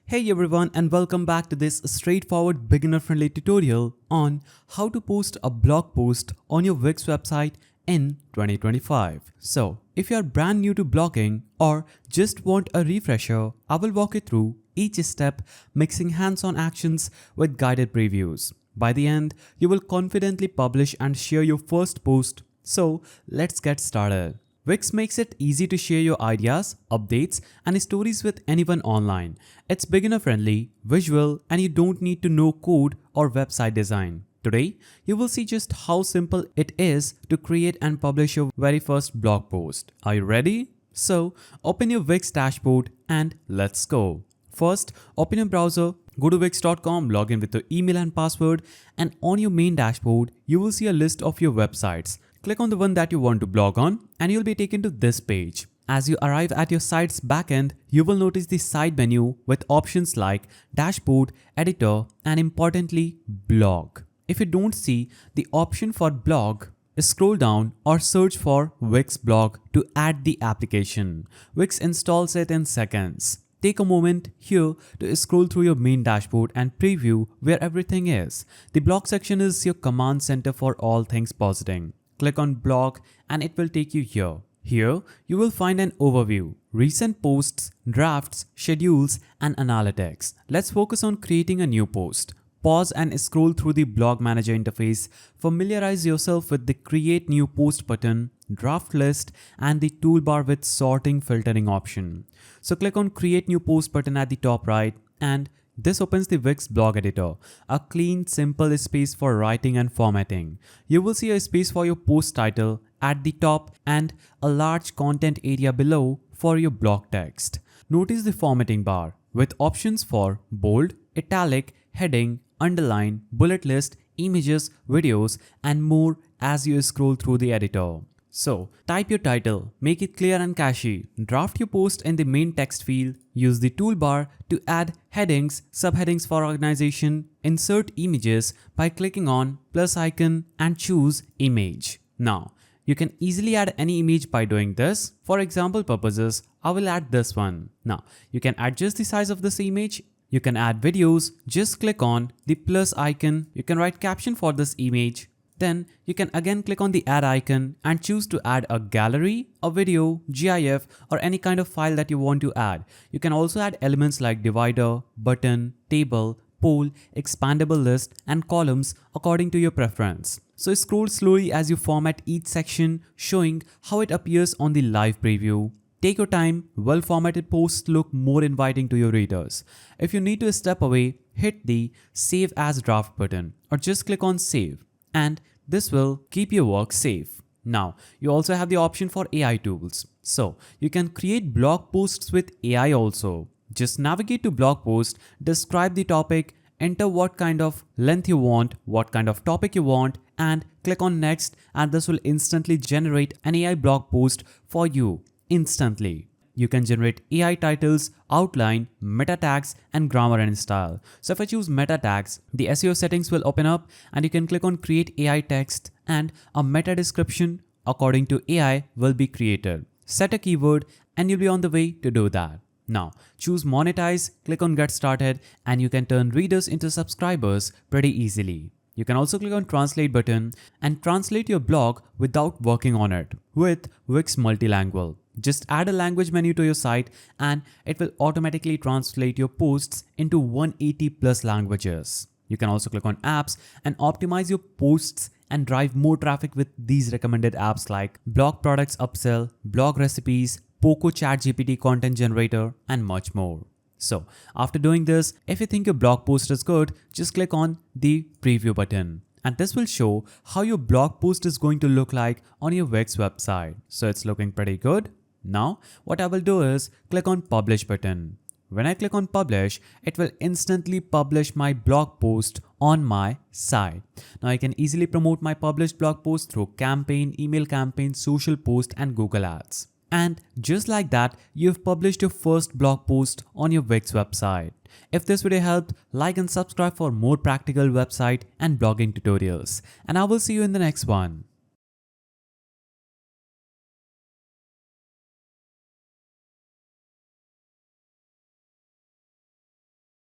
Hey everyone, and welcome back to this straightforward beginner-friendly tutorial on how to post a blog post on your Wix website in 2025. So, if you are brand new to blogging or just want a refresher, I will walk you through each step, mixing hands-on actions with guided previews. By the end, you will confidently publish and share your first post. So, let's get started. Wix makes it easy to share your ideas, updates, and stories with anyone online. It's beginner friendly, visual, and you don't need to know code or website design. Today, you will see just how simple it is to create and publish your very first blog post. Are you ready? So, open your Wix dashboard and let's go. First, open your browser, go to wix.com, log in with your email and password, and on your main dashboard, you will see a list of your websites. Click on the one that you want to blog on and you'll be taken to this page. As you arrive at your site's backend, you will notice the side menu with options like Dashboard, Editor, and importantly, Blog. If you don't see the option for blog, scroll down or search for Wix blog to add the application. Wix installs it in seconds. Take a moment here to scroll through your main dashboard and preview where everything is. The blog section is your command center for all things posting. Click on blog and it will take you here. Here, you will find an overview, recent posts, drafts, schedules, and analytics. Let's focus on creating a new post. Pause and scroll through the blog manager interface. Familiarize yourself with the create new post button, draft list, and the toolbar with sorting filtering option. So click on create new post button at the top right and this opens the Wix blog editor, a clean, simple space for writing and formatting. You will see a space for your post title at the top and a large content area below for your blog text. Notice the formatting bar with options for bold, italic, heading, underline, bullet list, images, videos, and more as you scroll through the editor. So, type your title, make it clear and catchy, draft your post in the main text field, use the toolbar to add headings, subheadings for organization, insert images by clicking on plus icon and choose image. Now, you can easily add any image by doing this. For example purposes, I will add this one. Now, you can adjust the size of this image. You can add videos, just click on the plus icon. You can write caption for this image. Then you can again click on the add icon and choose to add a gallery, a video, GIF, or any kind of file that you want to add. You can also add elements like divider, button, table, poll, expandable list, and columns according to your preference. So scroll slowly as you format each section, showing how it appears on the live preview. Take your time, well-formatted posts look more inviting to your readers. If you need to step away, hit the Save as Draft button or just click on Save. And this will keep your work safe. Now, you also have the option for AI tools. So, you can create blog posts with AI also. Just navigate to blog post, describe the topic, enter what kind of length you want, what kind of topic you want, and click on next, and this will instantly generate an AI blog post for you instantly. You can generate AI titles, outline, meta tags, and grammar and style. So if I choose meta tags, the SEO settings will open up and you can click on create AI text and a meta description according to AI will be created. Set a keyword and you'll be on the way to do that. Now choose monetize, click on get started, and you can turn readers into subscribers pretty easily. You can also click on translate button and translate your blog without working on it with Wix Multilingual. Just add a language menu to your site and it will automatically translate your posts into 180 plus languages. You can also click on apps and optimize your posts and drive more traffic with these recommended apps like Blog Products Upsell, Blog Recipes, Poco ChatGPT content generator, and much more. So after doing this, if you think your blog post is good, just click on the preview button. And this will show how your blog post is going to look like on your Wix website. So it's looking pretty good. Now, what I will do is click on publish button. When I click on publish, it will instantly publish my blog post on my site. Now I can easily promote my published blog post through campaign, email campaign, social post, and Google Ads. And just like that, you've published your first blog post on your Wix website. If this video helped, like and subscribe for more practical website and blogging tutorials. And I will see you in the next one.